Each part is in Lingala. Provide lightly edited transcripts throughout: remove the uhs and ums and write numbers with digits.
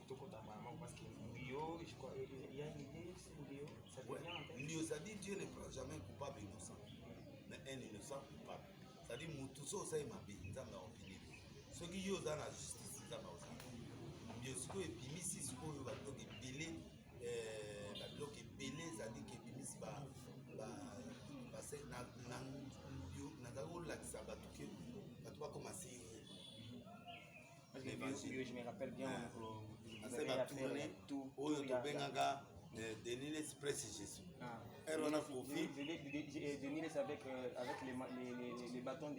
parce que Ndio, je crois, il y a une idée, c'est Ndio, ça devient en tête. Ndio, ça dit Dieu ne prend jamais un coupable innocent, mais un innocent coupable. Ça dit Moutousso, ça est ma vie, nous avons opinion. Ceux qui ont dans la justice, nous avons aussi. Ndio, ce qui est bimisi, ce qui est belé, ça dit que bimisi, Je me rappelle bien. Tout Denis l'express Jésus. Denis avec les bâtons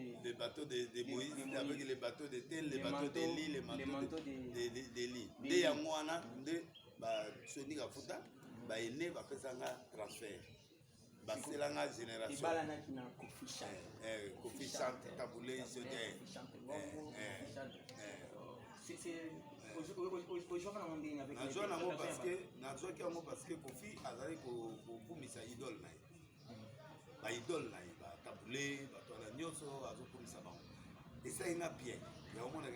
de Moïse, avec les bateaux de Tel, les bateaux d'Élie, les manteaux d'Élie. Dès à moi, Sony Gafuta, il va faire un transfert. C'est la génération. Kofi chante, taboulé, parce que Kofi a d'aller pour misa idole na idole na ba taboulé ba tola nyonso azo komisa bango et ça ina bien ya omona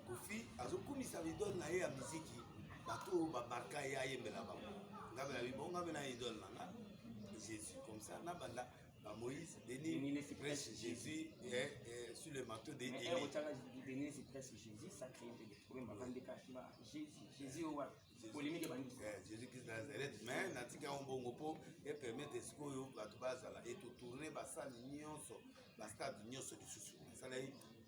Kofi azo komisa idole na ya muziki bato ba barka ya yembela bango ngabela bibonga bena idole na Jésus comme ça na banda Moïse, Denis prêche Jésus sur le manteau d'Élie. Denis prêche Jésus, ça crée des problèmes. Jésus, polémique Jésus Christ de Nazareth, mais natika ombongo et permettre ce que la tubazala et tourner basal nyonso, bastade nyonso du souci. Ça l'a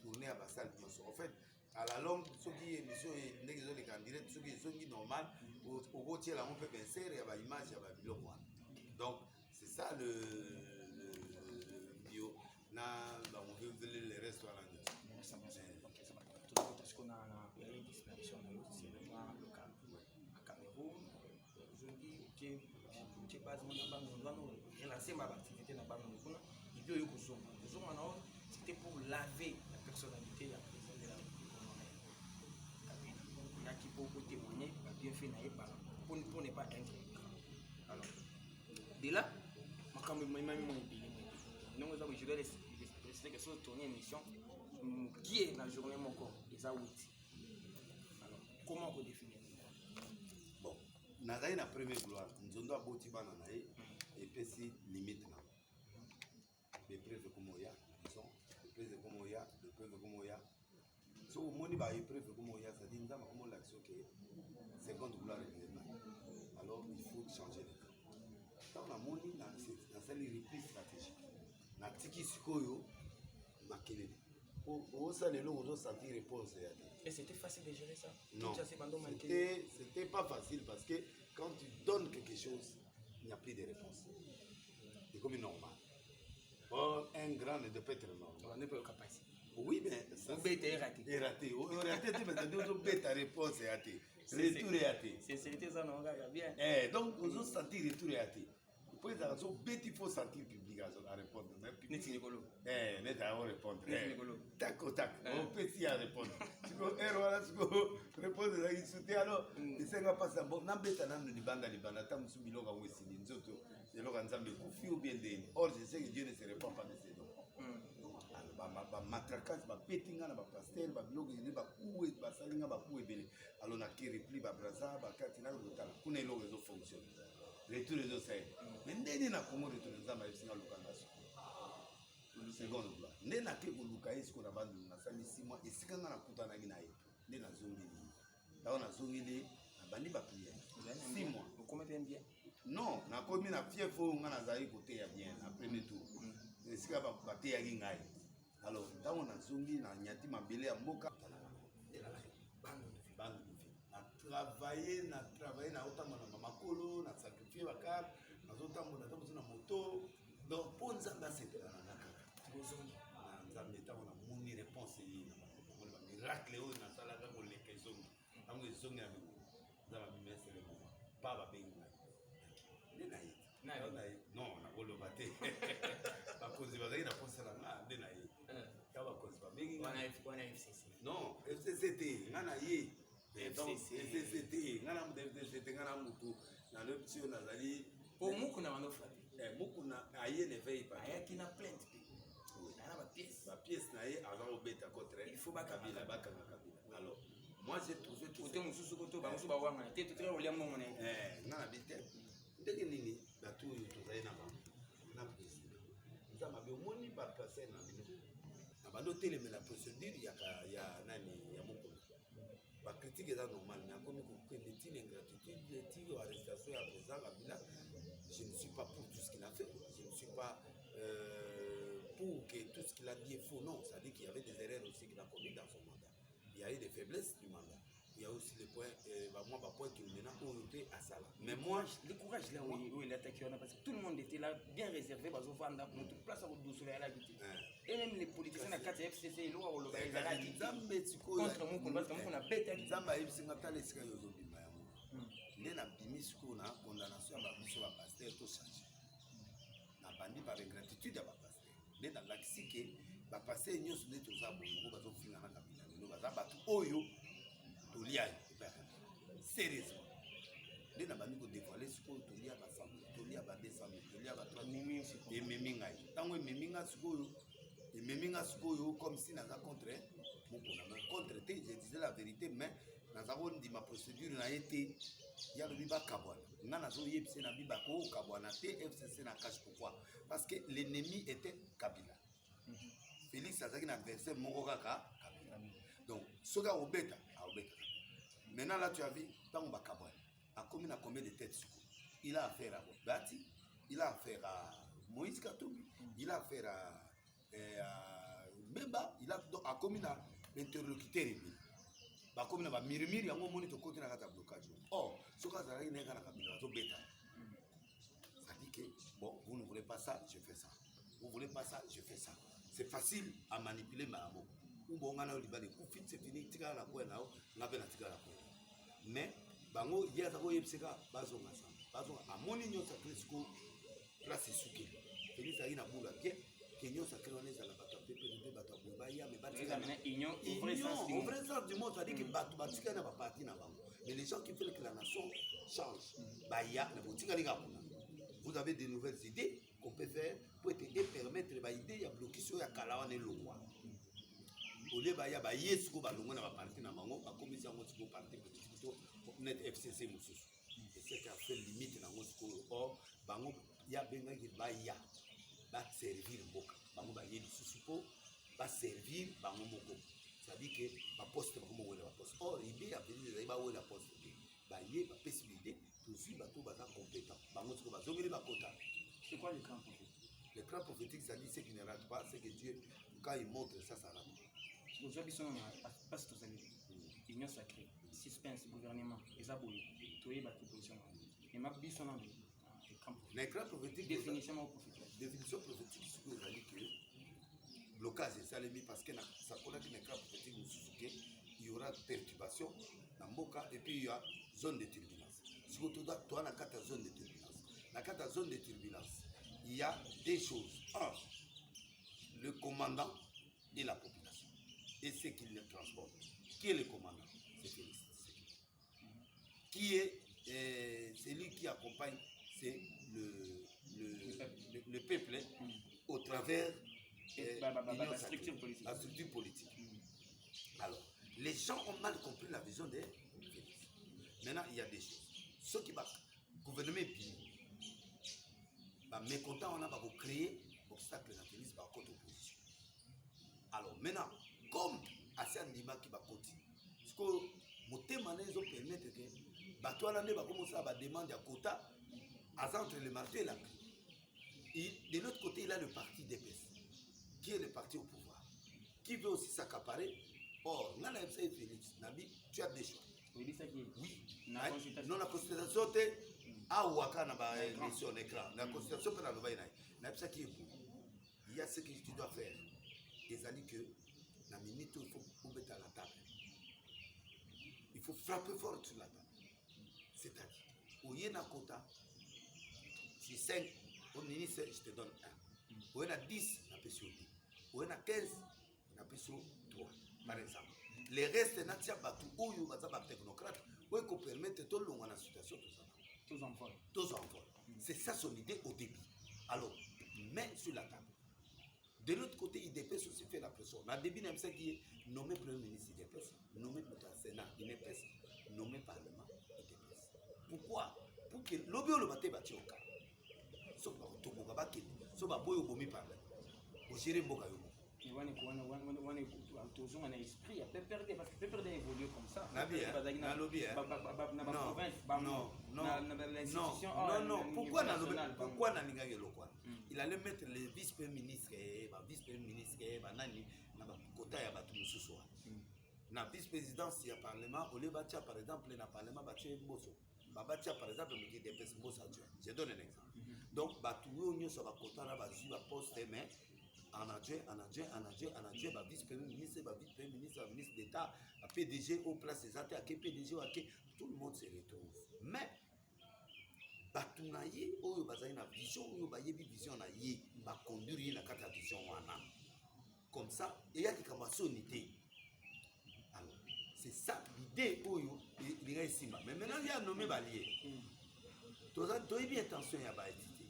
tourner à basal nyonso. En fait, à la longue, ceux qui émission et n'exercent les candidats, ceux qui sont normal, au côté là on peut penser il y a l'image, il y a biloko. Donc c'est ça le bio na on veut les restaurants. Ça va. Parce qu'on a une disparition c'est vraiment local. À Cameroun, aujourd'hui, tu base mon lancé ma activité dans Bango et puis au Kosovo. C'était pour laver la personnalité de la présidente de la République. Il y a qui peut témoigner, bien fait pour ne pas être. Alors, de là, je vais laisser que sur tourner une émission qui est dans la journée mon corps et ça outil. Alors, comment on définit? Bon, nazaï na première gloire, nous avons abouti bana naï et puis si limite na. Les preuves comme oya, disons, les preuves comme oya, les preuves comme oya. So moni ba les preuves comme oya, ça dit nous avons comment l'action que seconde gloire est. Alors il faut changer les temps. Dans la moni na c'est les reprise stratégique. Na tiki sikoyo makelele. Ça les lots ont senti réponse. Et c'était facile de gérer ça? Non, c'était pas facile parce que quand tu donnes quelque chose, il n'y a plus de réponse. C'est comme normal. Or, un grand ne peut être normal. On n'est pas capable. Oui, mais ça est raté. C'est raté. On est raté, mais d'autres bêtes à réponse est raté. Retour est raté. C'était ça, non, bien. Donc, on a senti retour est raté. Il faut sentir public à répondre. N'est-ce Nicolo? N'est-ce à répondre. Tac au tac. On peut s'y répondre. Tu peux répondre à la soutien. Alors, il s'est passé à bon. N'embêtez pas de banda de banda. Tant que vous avez un wessi, nous autres, les gens qui ont fait ou bien des. Or, je sais que Dieu ne se répond pas de ces dons. Matraquage, pétinga na pasteur, blog, coué, salinga, coué belé. Alors, on a qui repli, braza, katina, lotala. Kuna ilo réseau fonctionne. Retour réseau c'est. Mais ndeni na Congo retour réseau ma yipsinga lukanga. Le second bloc. Ndena ke kuluka isko na bandu na sali 6 mois esikanga na kutana ngina ye. Ndena zongeli. Là on a zongeli na bandi ba prière. 6 mois. Vous commettez bien? Non, na komi na fief fo ngana zai côté ya bien na premier tour. Esika ba te ya ngai. Alors, dans on a zongeli na nyati mabele ya mboka. Bande de vie. Na travailler na otamo na makolo, na sacrifier bakar, na otamo na tamu na moto. Donc pour nzamba c'était na kaka. Nzamba etamo na moni réponse yi na miracle o na sala ka ko lekezongi. Amu ezongi na biku. Nzamba bimese le mo. Pa ba benga. Non, na bolo bate. Ba kozi ba na posa na de na yi. Ka ba kozi ba benga. Wana FCC. Non, FCCT ngana yi. Donc FCCT ngana mu FCCT ngana mutu na l'option na zali pour muku na mano frappé. Muku na aye ne veille pas. Aya qui na plainte. Na ba pièce. La pièce na ye avant au bêta contre. Il faut ba Kabila ba Kabila. Alors, moi j'ai trouvé que côté mosusu koto bango ba wanga te to très liam mon na bité ndenge nini bato oyo tozali na président nzama be omoni ba passer na bino na bando telemela procédure ya nani ya mokolo ba critique eza normal mais comme que l'étine ingratitude l'étine arrestation ya président Kabila je ne suis pas pour tout ce qu'il a fait je ne suis pas pour que tout ce qu'il a dit est faux non ça dit qu'il y avait des erreurs aussi qu'il a commis dans son mandat il y a eu des faiblesses du mandat il y a aussi les points moi point qui maintenant orienté à ça mais moi le courage là où il attaqué on a parce que tout le monde était là bien réservé parce qu'on vend notre place à douce là et même les politiciens à 4 FCC loi au local contre mon combat parce qu'on a bêté zamba ibisinga tala esika yo zobima yango nde na bimi sikoyo na condamnation ya babiso ba pasteur to changer na bandi par ingratitude ya ba pasteur nde na lakisi ke ba pasteur nyonso nde toza bongo bazofinga na Kabila lelo baza bato oyo tolia sérieusement nde na bandi kodévoile sikoyo tolia ba 100 tolia ba 200 tolia ba 3 ememi ngai ntango ememi nga sikoyo comme si naza contre mokona mais contre te je disais la vérité mais naza kondima procédure na ye te ya lobi bakabwana nga nazoyebisa na bi bakokabwana te FCC na cache pourquoi parce que l'ennemi était Kabila Félix azalaki na adversaire moko kaka Kabila donc soki akobeta maintenant là tu as vu ntango bakabwana akomi na combien de têtes siko il a affaire à Bati il a affaire à Moïse Katumbi il a affaire à Bemba il a donc akomi na interlocuteur ebele bakomi na bamirimiri yango omoni tokoti na kati ya blocage or soki azalaki na yeka na Kabila bazobeta ça dit que bon vous ne voulez pas ça je fais ça vous voulez pas ça je fais ça c'est facile à manipuler maamo ou bonga na libale kufi c'est fini tika na kwa nao ngabe na tika na kwa mais bango yeza ko yebseka bazonga ça bazonga amoni nyota presque place suki Félix a na bula bien Kenyo sacré on est à la bataille de bateau baya mais batika na union au vrai sens du mot ça dit que bateau batika na ba parti na bango mais les gens qui veulent que la nation change baya na botika linga kuna vous avez de nouvelles idées qu'on peut faire pour et permettre ba idée ya bloquer sur ya kalawa ne longwa ole baya ba yesu ba longwa na ba parti na bango ba commission ngo tiko parti petit net FCC mususu et c'est qui a fait limite na ngo tiko or bango ya benga ki baya va servir mboka bango ba yeli susupo va servir bango moko ça dit que ba poste ba komo wela ba poste or idée ya venir ba wela poste ba ye ba possibilité to suivre bato ba compétent bango tiko ba zongeli ba kota c'est quoi le grand prophétique le grand prophétique ça dit ce qui ne rate pas c'est que Dieu quand il montre ça ça rate vous avez besoin parce que vous avez union sacrée suspense gouvernement les aboyés toyé ba position et ma biso na le grand prophétique définition prophétique définition prophétique ce que j'ai dit que blocage ça l'est mis parce que ça connaît que le grand prophétique nous suzuke il y aura perturbation dans mboka et puis il y a zone de turbulence si vous toi na kata zone de turbulence na kata zone de turbulence il y a des choses un le commandant et la population et ce qui le transporte qui est le commandant c'est Félix qui est celui qui accompagne c'est le peuple au travers la structure politique. La structure politique. Alors, les gens ont mal compris la vision des Félix. Maintenant, il y a des choses. Ceux qui battent, le gouvernement est pire. Mécontent, on a créé obstacle à Félix par contre opposition. Alors, maintenant, comme Hassan Dima qui va continuer, parce que mon ils ont permis que Batoala ne va commencer à demander à quota entre le marteau et la clé. De l'autre côté, il a le parti DPS, qui est le parti au pouvoir, qui veut aussi s'accaparer. Or, dans la Félix, Nabi, tu as des choix. Oui, non, la consultation, c'est à Ouaka, sur l'écran. La consultation, c'est la nouvelle. Il y a ce que tu dois faire. Ils ont dit que la minute, il faut mettre à la table. Il faut frapper fort sur la table. C'est-à-dire, au Yénakota, si 5, au ministre, je te donne 1. Au Yéna 10, on a payé 2. Au Yéna 15, on a payé 3, par exemple. Les restes, on a payé 2, ou un technocrate, ou qu'on permette tout le monde dans la situation, tout ça. Tous en vol. C'est ça son idée au début. Alors, mets sur la table. De l'autre côté, IDPS aussi fait la pression. Au début, il y a qui est nommé Premier ministre IDPS, nommé pour le Sénat, IDPS. nommé Parlement était presse. Pourquoi? Pour que l'obé le baté bâti au cas. Sauf que tout le monde va quitter. Sauf que boy au bomi parle. Au gérer boka yo. Toujours un esprit, il peut perdre parce que peut perdre évoluer comme ça. Non. Pourquoi Nalinga Gelokwa? Il allait mettre les vice-premiers ministres, vice-premiers ministres, banani, na kota ya batu mususu. Na vice-présidence il y a parlement, au lieu batia par exemple na parlement batia boso. Batia par exemple me dit des boso adjoint. Je donne un exemple. Donc batu yo so ba kota na bazu ba poste mais en adjoint, vice-premier ministre, vice-premier ministre, ministre d'État, PDG au place des athées, PDG, tout le monde se retrouve. Mais, Batunaye, ou bazali na vision, ou bayebi vision na ye, ba conduire na kata vision wana. Comme ça, il y a qui commence à unité. Alors, c'est ça l'idée, il y a ici. Mais maintenant, il y a nommé Balié. Tu as bien attention à Baïdité.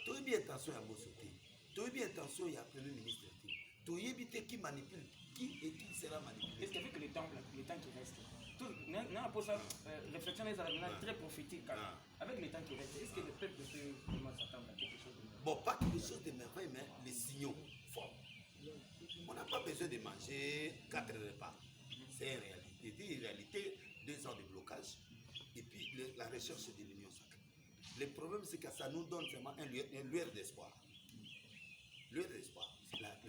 Tu as bien attention à Bossoté. Tu as bien attention, il y a Premier ministre. Tu as évité qui manipule, qui et qui sera manipulé. Est-ce qu'avec le temps qui reste, non, pour ça, réflexion est très prophétique. Avec le temps qui reste, est-ce que le peuple peut vraiment s'attendre à quelque chose de merveilleux? Bon, pas quelque chose de merveilleux, mais les signaux forts. On n'a pas besoin de manger 4 repas. C'est une réalité. Une réalité, 2 ans de blocage, et puis la recherche de l'union sacrée. Le problème, c'est que ça nous donne vraiment une lueur d'espoir. Le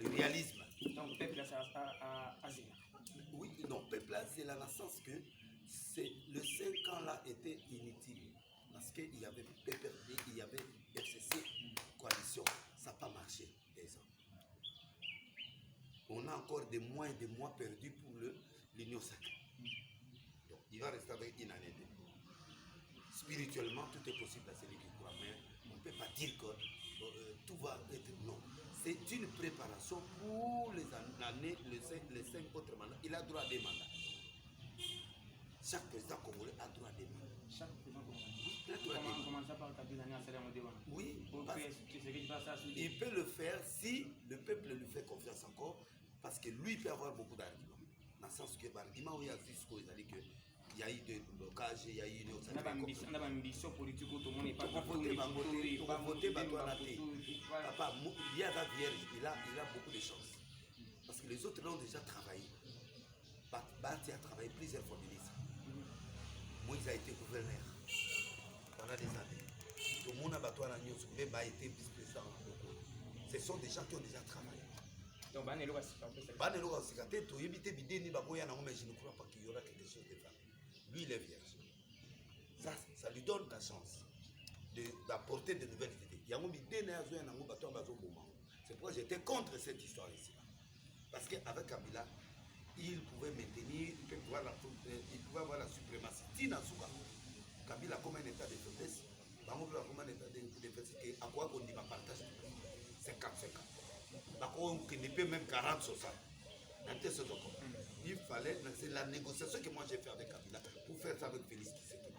réalisme. Donc, le peuple à Zéla. Oui, donc, peuple c'est la naissance que le 5 ans là était inutile. Parce qu'il y avait PPRD, il y avait FCC, coalition. Ça n'a pas marché, des ans. On a encore des mois et des mois perdus pour l'union sacrée. Donc, il va rester avec une année. Spirituellement, tout est possible à celui qui croit, mais on ne peut pas dire que tout va être non. C'est une préparation pour les années, les 5 autres mandats. Il a droit à des mandats. Chaque président congolais a droit à des mandats. Chaque président congolais. On commence par Kabila. Oui, il peut le faire si le peuple lui fait confiance encore, parce que lui peut avoir beaucoup d'arguments. Dans le sens que l'argument où il y a vu ce qu'il a dit que il y a eu des blocages, il y a eu une autre. On a une ambition politique où tout le monde n'est pas voté. Papa, il y a la vierge, il a beaucoup de chance. Parce que les autres l'ont déjà travaillé. Bati a travaillé plusieurs fois ministre. Moïse a été gouverneur pendant des années. Tout le monde a battu à la Nyos, même a été vice-président. Ce sont des gens qui ont déjà travaillé. Donc, Banelo va se gâter, tu évites Bideni, mais je ne crois pas qu'il y aura quelque chose de vrai. Lui, il est vierge. Ça lui donne la chance d'apporter de nouvelles idées. C'est pourquoi j'étais contre cette histoire ici. Parce qu'avec Kabila, il pouvait maintenir, il pouvait avoir la suprématie. Tina Souka, Kabila comme un état de faiblesse, Bango comme un état de faiblesse, à quoi on dit partage 50-50. On ne peut même 40 sur ça. Il fallait, c'est la négociation que moi j'ai fait avec Kabila pour faire ça avec Félix Tshisekedi.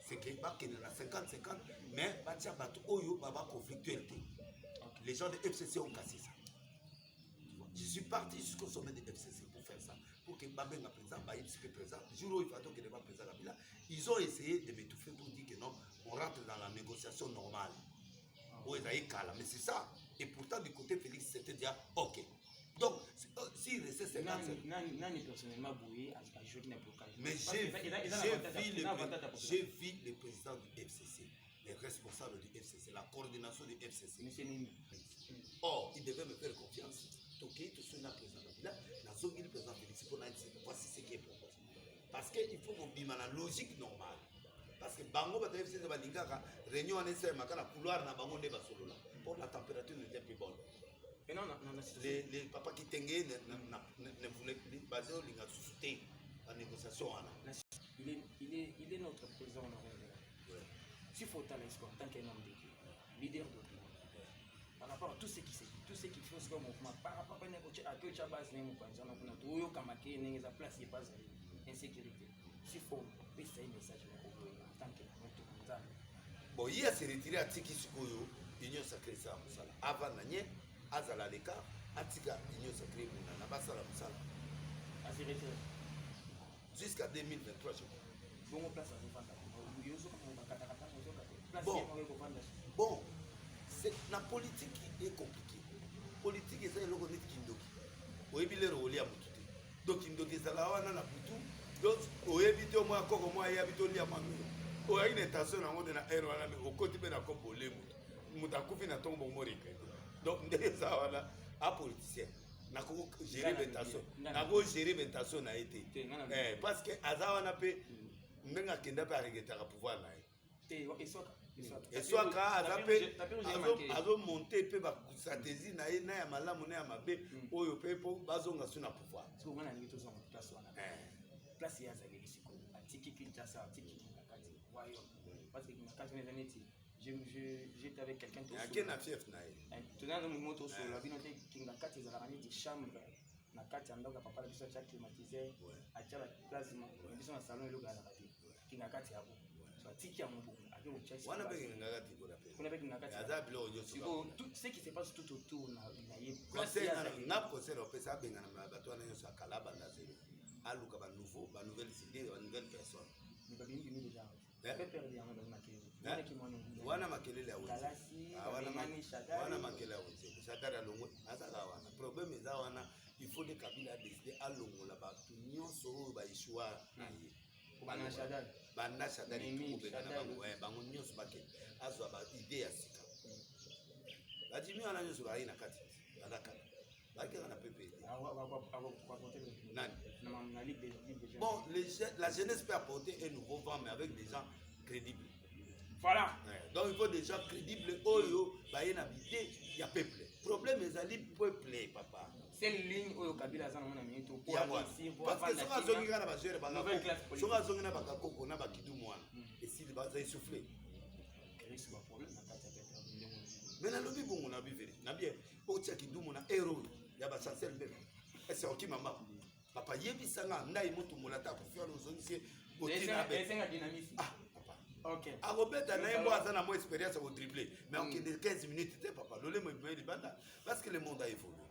C'est qu'il y a 50-50, mais il y a conflictualité. Les gens de FCC ont cassé ça. Je suis parti jusqu'au sommet de FCC pour faire ça. Pour que Babenga présent, Baïd soit présent. Le jour où il fallait qu'il ne soit pas présent Kabila, ils ont essayé de m'étouffer pour dire que non, on rentre dans la négociation normale. Mais c'est ça. Et pourtant, du côté Félix, c'était déjà OK. Donc, s'il restait 50... personnellement bouillé à jouer dans le blocage. Mais j'ai vu le président du FCC, les responsables du FCC, la coordination du FCC. Or, il devait me faire confiance. Donc, il te souviens président Kabila, la zone du président Félix, voici ce qui est proposé. Parce qu'il faut qu'on bime la logique normale. Parce que Bango va FCC va dire que réunion en essai, ma couloir na Bango ne va solo là. Pour la température n'était plus bonne. Les papas qui tengaient ne voulaient plus baser au linga sous la négociation. Il est notre président honoraire. S'il faut l'espoir, en tant qu'un homme de Dieu, leader d'opinion, par rapport à tout ce qui fait, tout ce qui fait ce mouvement, par rapport à négocier à tout Chabas, nous Kamake, nous avons placé pas insécurité. S'il faut passer un message en tant que notre. Bon, il y a se retiré à Tiki Sukoyo, Union Sacrée Sam Moussala. Avant Nanye, Azala Leka, Atika, Union Sacrée Mouna, Nabasala Moussala. À se retirer. Jusqu'à 2023, je crois. Bon place à vendre. Bon, c'est la politique est compliquée. Politique c'est le connaître kindoki. Oyebile roli ya mutu te. Donc kindoki ezala wana na butu. Donc oyebite au moins koko moi yabito lia manu. Oya une intention na ngode na ero wana me okoti be na ko bolemu. Mutu akufi na tongo mo regret. Donc ndeza wana a politicien. Na ko gérer l'intention. Na ko gérer l'intention na été. Parce que azawana pe ndenga kenda pe arigeta ka pouvoir na ye. Et soit quand azo monter pe ba stratégie na ye na ya malamu na ya mabe oyo pe po bazonga suna pouvoir. So ngana ngi tozo place wana. Place ya zali siko. Atiki Kinshasa, atiki Nakati. Wayo. Parce que quand on est venu ici, j'étais avec quelqu'un qui a na fief na ye. Tout dans le moto sur la binote Kinakati za rani di chambre. Nakati andoka papa biso cha climatisé. Acha la place biso na salon elo gala kati. Kinakati hapo. So atiki ya mbo. Wana be ngakati ko la pe. Kuna be Kinakati. Aza bilo ojo so. Tout ce qui se passe tout autour na ye. Conseil na conseil au pesa benga na bato wana yo sa kalaba na zero. Aluka ba nouveau, ba nouvelles idées, ba nouvelles personnes. Ni ba bini déjà. Pe perdre ya ndo makeli. Wana makelele ya wuti. Wana makelele ya wuti. Shadara longo azaka wana. Problème eza wana, il faut de Kabila décider alongo la ba nyonso ba ishwa na ye. Bana Shadari. Bana Shadari tout benga na bango. Bango nyonso bake azwa ba idée ya sika. La jimi wana nyonso ba ina kati. Alaka. Bakera na pepe. Bon, la jeunesse peut apporter un nouveau vent, mais avec des gens crédibles. Voilà. Donc il faut des gens crédibles. Oyo, bayena bidé, il y a peuple. Problème est ali peuple, papa. C'est une ligne où Kabila zana mona minito pour réussir. Parce que soka zongi kana ba gérer ba. Soka zongi na ba koko na ba kidumu wana. Et si le bazai souffler. C'est un problème na kati ya pepe. Mais na lobi bongo na bi vérité. Na bien, o tia kidumu na héros. Ya ba chancel bébé. C'est ok maman. Papa yebisanga ndai mutu mulata ku fiona uzongisi botina be. C'est un dynamisme. Ah, papa. OK. A Robert na yembo azana mo expérience au dribbler. Mais on de 15 minutes te papa. Lolé mo le banda parce que le monde a évolué.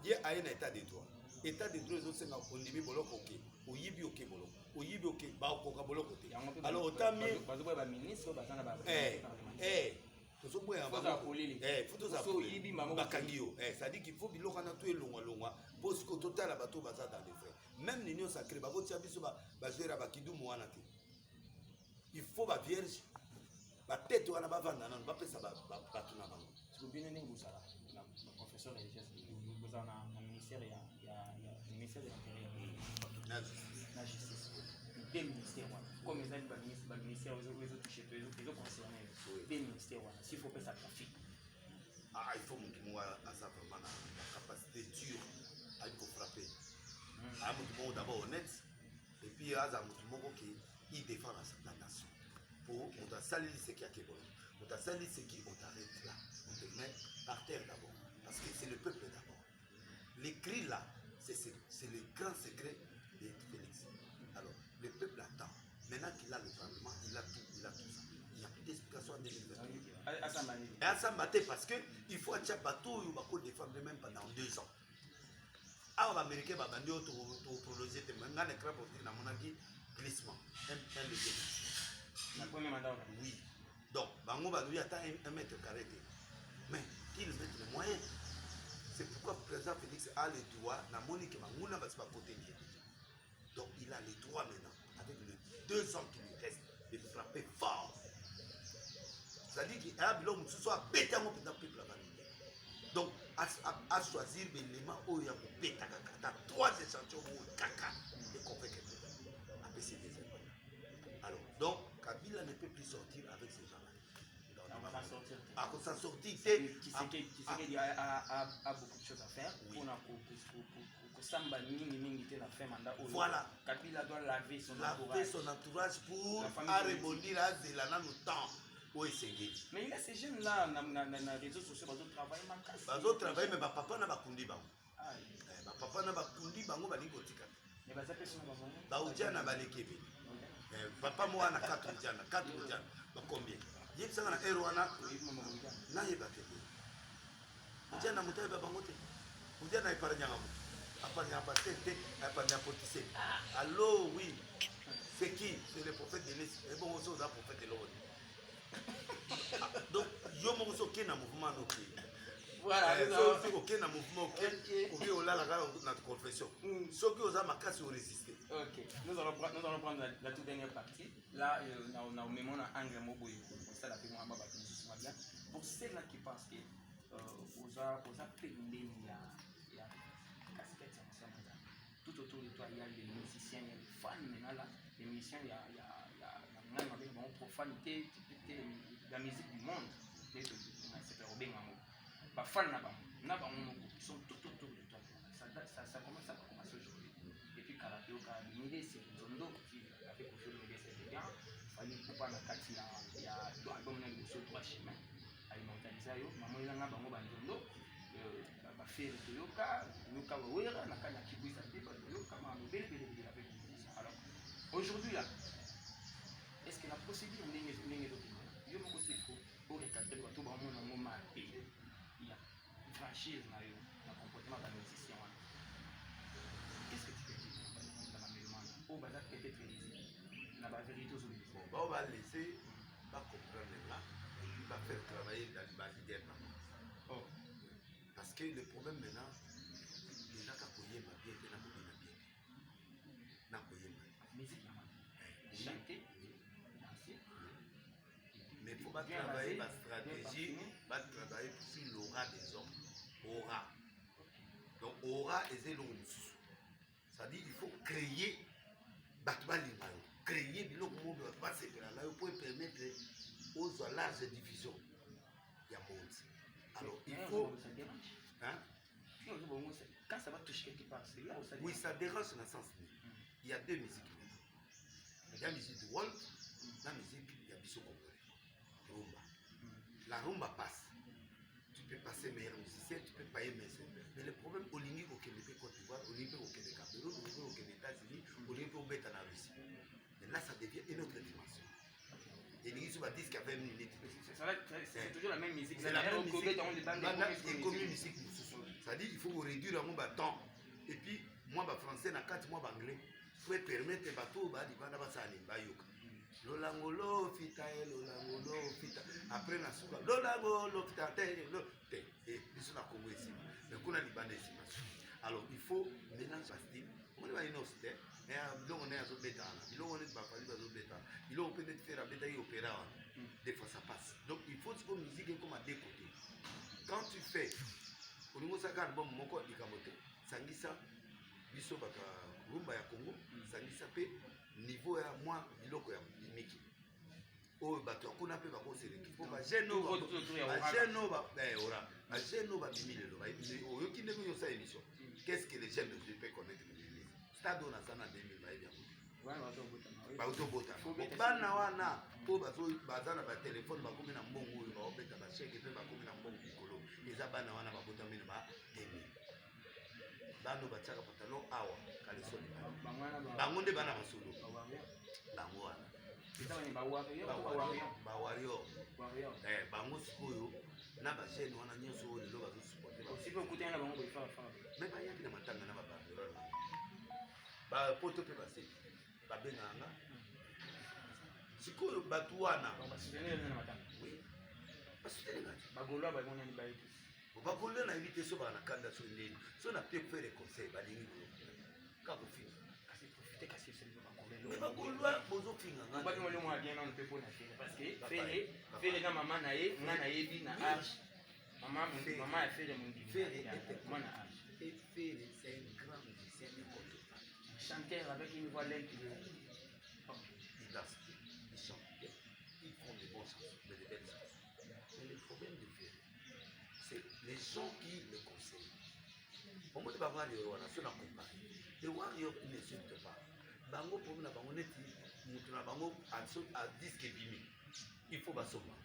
Hier a un état de droit. État de droit zo senga ondimi boloko OK. Oyibi OK boloko. Oyibi OK ba okoka boloko te. Alors autant mieux bazo ba ministre bazana ba. Faut so yibi bakangio ça dit qu'il faut biloko na to elongwa longwa parce que total la bateau baza dans les frais même l'union sacrée ba botia biso ba jouer ba kidumu wana te il faut ba vierge ba tête wana ba vanda na ba pesa ba tuna bango so bien ne ngusala na professeur religieuse ngusala na ministère ya ministère de l'intérieur na justice des ministères comme les ministères aux touchés les concernés des ministères s'il faut pas ça trafic il faut mon à ça vraiment la capacité dure à lui frapper à mon d'abord honnête et puis à mon qui il défend la nation pour on t'a sali ce qui a été bon on t'a sali ce qui on t'arrête là on te met par terre d'abord parce que c'est le peuple d'abord les cris là c'est le grand secret de Félix. Alors le peuple attend. Maintenant qu'il a le parlement, il a tout ça. Il n'y a plus d'explication en 2021. Et à s'embattre parce qu'il faut un bateau où on va défendre même pendant 2 ans. Alors les Américains vont venir prolonger un écran pour dire un glissement. Un le mandat. Oui. Donc, Bango va lui attendre 1 mètre carré. Mais qu'il mette les moyens. C'est pourquoi le président Félix a le droit, donc il a le droit maintenant, avec les 2 ans qui lui restent, de frapper fort. C'est-à-dire qu'il a besoin de soit pété dans le peuple. Donc, à choisir l'élément où il y a pété, il y a 3 échantillons où il y a caca, et qu'on fait quelque chose. Après, c'est des éléments. Alors, donc, Kabila ne peut plus sortir avec ces gens-là. À s'en sortir, qui a beaucoup de choses à faire pour Samba Mingi la fin mandat. Voilà. Kabila doit laver son entourage pour rebondir à Zelana nous temps. Mais il y a ces jeunes là dans les réseaux sociaux qui travaillent. Ils travaillent, mais papa n'a pas kundi bango. Papa n'a pas kundi bango bali kotika. Mais ça peut sonner bango. Ba ujana balekebe. Papa moi na 4 ujana, 4 ujana. Ba combien? Il y a un héros na yeba kebe. Ujana mutaye bango te. Ujana iparanya ngamu. Apanya patete, apanya potise. Allô oui. C'est qui? C'est le prophète Denis. Et bon, aussi, on a prophète de l'ordre. Donc, yo mon so na mouvement no ki. Voilà, so ok na mouvement ok on a la confession. So qui osa makasi au résister. OK. Nous allons prendre la toute dernière partie. Là, on a au même angle moboyo. Ça la fait moi ba bien. Pour ceux-là qui pensent que osa pembeni ya casquette ensemble. Tout autour de toi, il y a les musiciens, il y a les fans maintenant là, les musiciens, il y a profanité, la musique du monde. C'est pas fan ils sont tout autour de toi. Ça commence à commencer aujourd'hui. Et puis Kalapio, Kalabimide, c'est Zondo qui a fait quelque chose de bien. Il fallait couper la carte, il y a l'album de sur 3 chemins. Alimentaliser, maman il a un bango bandondo. Faire le yoka, yoka wera, na kanya kibisa biba, yoka ma belle avec nous. Alors aujourd'hui là, est-ce que la procédure n'est yo mo côté faut pour recadrer bato ba mona mo ma il y a franchise na yo na comportement de musicien. Qu'est-ce que tu peux dire dans la mélomane au bazar peut-être la vérité aujourd'hui. Bon, on va laisser pas comprendre là et puis va faire travailler dans les leaders. Oh. Parce que le problème maintenant, les gens qui ont ma bien, n'a pas bien. Musique, chanter, danser. Mais il faut pas travailler ma stratégie, pas travailler sur l'aura des hommes. Aura. Donc, aura est l'homme. C'est-à-dire qu'il faut créer, créer le monde pour permettre aux larges diffusions. Il y a monde. Alors, il faut. Hein? Quand ça va toucher quelque part, c'est là où ça. Oui, ça dérange dans le sens. Il y a deux musiques. Il y a la musique de Walt, la musique, il y a Bissot Congolais. Rumba. La rumba passe. Tu peux passer meilleur musicien, tu peux payer meilleur. Mais le problème, au Lingui, au Québec, Côte d'Ivoire, au Lingui, au Québec, Cameroun, au Lingui, au Québec, États-Unis, au Lingui, au Bête en Russie. Mais là, ça devient une autre dimension. Et les gens disent qu'il y a 20 minutes. C'est toujours la même musique. C'est la même musique. C'est comme une musique. C'est-à-dire qu'il faut réduire un temps. Et puis, moi, je français, na 4 mois anglais. Il faut permettre à tout Lolangolo fita lolangolo fita. Après na suka lolangolo fita et bisous na Congo ici. Mais qu'on a libandé ici. Alors il faut mélanger la style. On va une autre. Et donc on est à Zobeta. Il on est pas fallu à Zobeta. Il on peut faire à Beta et opéra. Des fois ça passe. Donc il faut que la musique comme à deux côtés. Quand tu fais au niveau ça quand bon moko ikamote. Sangisa biso baka rumba ya Congo. Sangisa pe niveau ya moi biloko ya miki o bato akuna pe bako seleki po ba jeno ba ora ba jeno ba bimile ba o yoki ndeko yo sa émission qu'est-ce que les jeunes ne peuvent connaître de l'église stade on a ça na 2000 ba bien ba autobota bana wana po bazo bazana ba téléphone ba komi na mbongo ba obeta ba chèque pe ba komi na mbongo likolo eza bana wana ba bota mine ba 2000 bano bachaka pantalon awa kalisoni bango nde bana basolo bango wana bawario bango sikoyo na bajene wana nyonso oyo lelo bazosuporte bayaki na matanga na babanderole bapoto mpe baseki babenganga sikoyo bato wana basutenengati bakolo na yebi te so baka na kanda so ndeni so na pe kofere conseil balingi ka kofini bakolwa bozofinga fere na mama na ye nga na yebi na age mama ya fere mwana age et Fere c'est un grand musicien incontournable chanteur avec une voix limpide ils dansent ils chantent bien ils font des bons chansons mais des belles chansons mais le problème de Fere c'est les gens qui le conseillent. Au moins, les warriors, on a fait la compagnie. Les warriors ne s'insultent pas. Bango pour nous, bango neti, nous bango à disque bimi. Il faut basoma.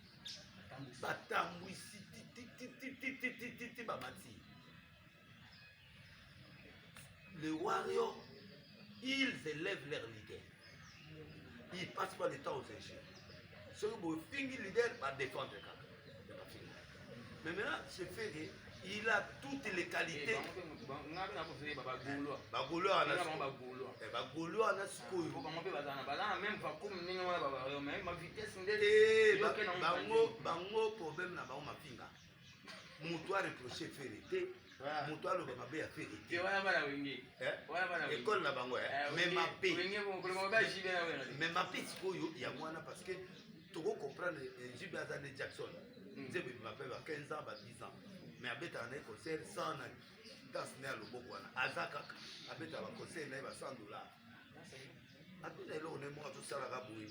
Batamou ici, titi bamati. Les warriors, ils élèvent leur leader. Ils passent pas le temps aux échelles. Ceux qui ont fini leader va défendre. Mais maintenant, c'est fait que il a toutes les qualités. Bagaulois na sikoyo. Bango problème na bango mafinga. Mutu a reproché vérité. Mutu a le mabe a vérité. École na bango mais mapé. Mais mapé sikoyo ya mwana parce que tu comprendre J.B. Azane Jackson. Nzebe m'appelle à 15 ans, à 10 ans. Mais avec un concert sans dans ce n'est le beau one. Azaka, avec un concert n'est pas $100. Après, là, on est mort tout ça, la rabouille.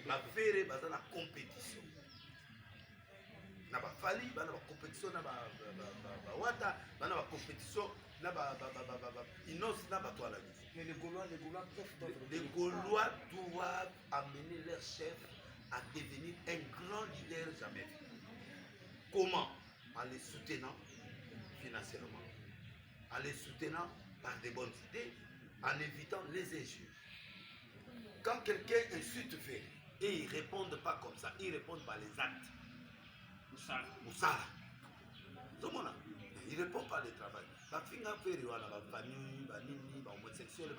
Bafere baza na compétition na bafali bana ba compétition na ba wata bana ba compétition na ba inos na ba toile. Mais les Gaulois doivent amener leur chef à devenir un grand leader jamais vu. Comment? En les soutenant financièrement, en les soutenant par des bonnes idées, en évitant les injures. Quand quelqu'un insulte fait et ils ne répondent pas comme ça, ils répondent par les actes. Moussala. Ils ne répondent pas le travail. La finga fait la famille, la homosexuelle, ne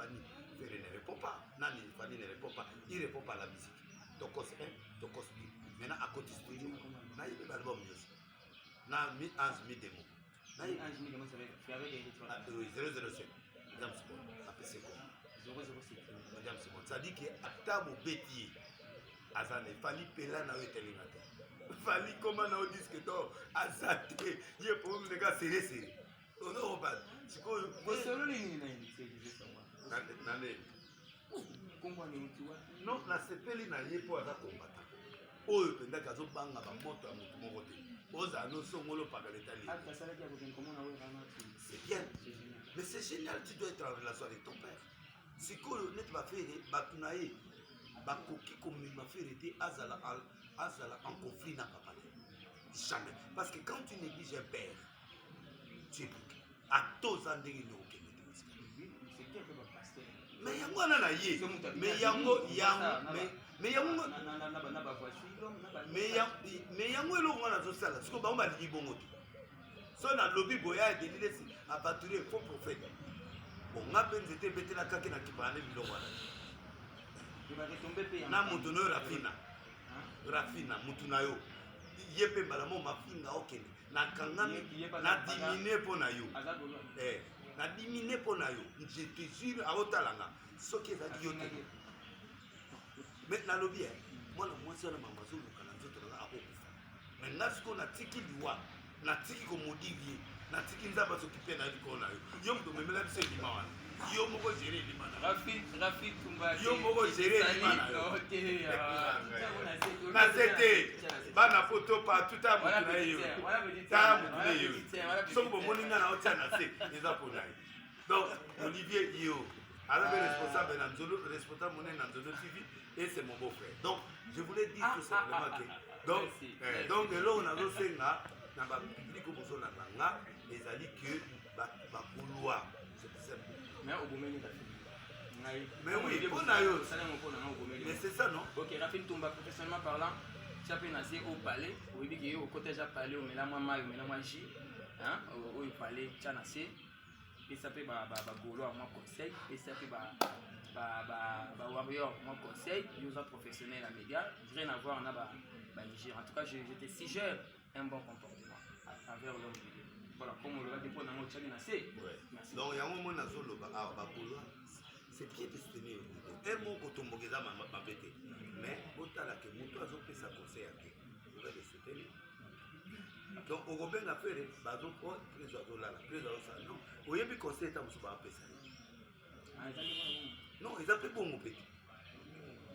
répond pas. Nani, famille ne répond pas. Il ne répond pas à la musique. Tokos 1, Tokos 2. Maintenant, à côté studio, il y a l'album musique. Il y a un démo. Il y a 007. Madame Sport, après c'est quoi? 007. Madame Sport. Ça dit que à table bêtier, Azane, Fali Pela n'a été éliminateur. Fali comment n'a dit que toi, Azane, il y a pour les gars serré. On a pas. C'est quoi? C'est solo les initiés. Non, la CPL n'a pas pour avoir combattant. Oh, pendant qu'ils ont bangé la moto à mon côté. Oza no songolo pagaleta. C'est bien. Mais c'est génial, tu dois être en relation avec ton père. Si tu vas faire, Batunae, Bakoki comme il m'a fait été Azala en conflit n'a pas parlé. Jamais. Parce que quand tu négliges un père, tu es bloqué. À tous en dégâts, mais yango na ye mais yango elongo na zosala siko bango balingi bongo te so na lobi boya edelilesi abaturi faux prophète bonga mpe nzete ebetela kaki na kipana ne biloko wana na moto na yo rafina motu na yo ye mpe mbala mo mafinga okende nakangami na dimine mpo na yo na dimine mpo na yo je te jure aotalanga soki ezalaki yo te mais nalobi mwana mwasi wana mama azoluka na nzoto nanga akokufa mais nga sikoyo natiki liwa natiki komodivie natiki nzambe azokipe na likolo na yo yo moto omemela biso elima wana yo moko gere elima na yo moko gere elima na yo na zete bana poto partout ta motu na ye ta motu na ye soki bomoni nga na otia na se eza mpo na ye donc Olivier yo alors responsable na Nzolo, responsable monnaie na Nzolo TV et c'est mon beau-frère. Donc je voulais dire tout simplement que donc là on a aussi na ba public ko bozo na nga ezali que ba couloir c'est simple. Mais oui, on a eu. Mais c'est ça non? OK, Rafine Toumba professionnellement parlant, tu as pu naître au palais, au début au côté déjà palais au mélange maille, au mélange J, hein, au palais tu as naissé. Et ça peut golo à mon conseil et ça peut warrior mon conseil nous autres professionnels à médias rien à voir en Niger. En tout cas je te suggère un bon comportement à travers l'homme vidéo. Voilà comme on le va dépôt dans mon channel assez. Merci. Donc il y a un moment dans zolo golo c'est bien destiné un mot kotombogeza mabete mais otala que moto azopesa conseil à qui on va le soutenir. Donc au Robin a fait bazo pour les oiseaux là ça non au yébi conseil ta musuba pesa non ils appellent bon mon petit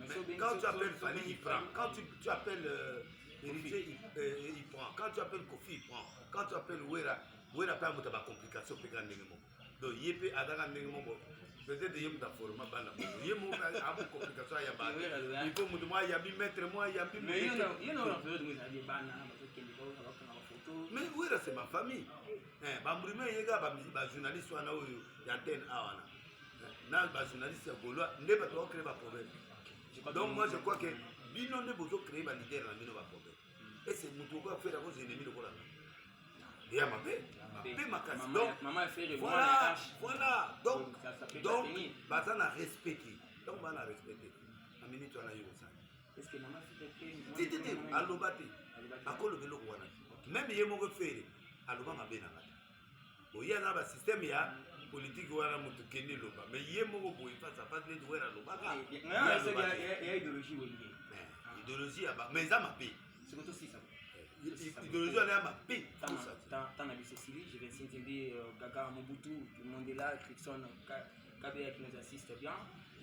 mais quand tu appelles Fali il prend quand tu appelles héritier il prend quand tu appelles Kofi il prend quand tu appelles Wera pas muta ba complication pe grande ngemo donc yepe adaka ndenge moko peut-être yé muta forma bana yé mo a complication ya ba il faut mutu moi ya bi maître moi ya bi mais you know la période où ça dit bana parce que photo mais oui c'est ma famille bambrime yega ba journaliste wana oyo ya antenne awana na ba journaliste ya Gaulois nde ba to créer ba problème donc moi je crois que bino nde bozo créer ba leader na bino ba problème et c'est mutu ko faire cause ennemi de kola et ma paix donc maman fait le voilà donc baza na respecter donc bana respecter na minute wana yo ça est-ce que maman fait titi aloba te akolo beloko wana même ye moko fere aloba mabe na ngata oya na ba système ya politique wana mutu kende loba mais ye moko boy face à face net wera loba ka ya idéologie wenge idéologie ya ba mais za mabe c'est tout ça idéologie wana ya mabe tant na biso Sili je vais s'entendre Gaga Mobutu tout le monde est là Crickson KBA qui nous assiste bien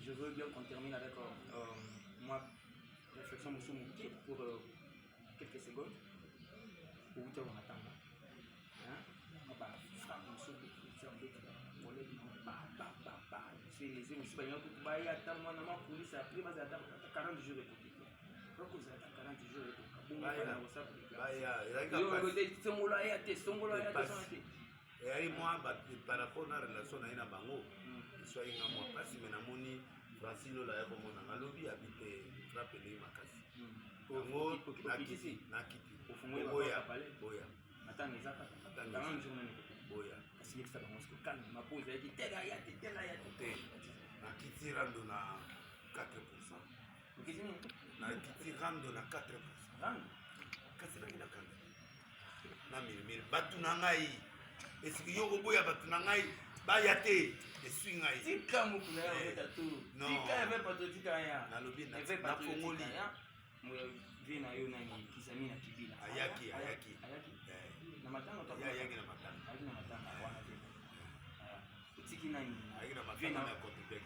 je veux bien qu'on termine avec moi réflexion pour quelques secondes pour 8 heures on attend c'est les émissions qui vont y attendre moi na police après bas attendre 40 jours et tout donc vous attendez 40 jours et tout et moi par rapport à la relation na bango soit inga moi parce que na moni Francine la ya komona ngalobi habite frappe les makasi ngo na kiti boya attends les affaires dans une journée boya kasi ça va se calme ma pose elle dit tela ya na kiti rando na 4%. Na kiti rando na 4%. Kasi na kina kanda. Na miri batu na ngai. Esiki yoko boya batu na ngai ba yate esui ngai. Tika mukuna ya tatu. Tika eve pato tika ya. Na lobi na fongoli. Moya vina yo na kisami na kibila. Ayaki. Na matanga to. Ayaki na matanga. Ayaki na matanga wana vina. Tiki nani? Ayaki na matanga na kote.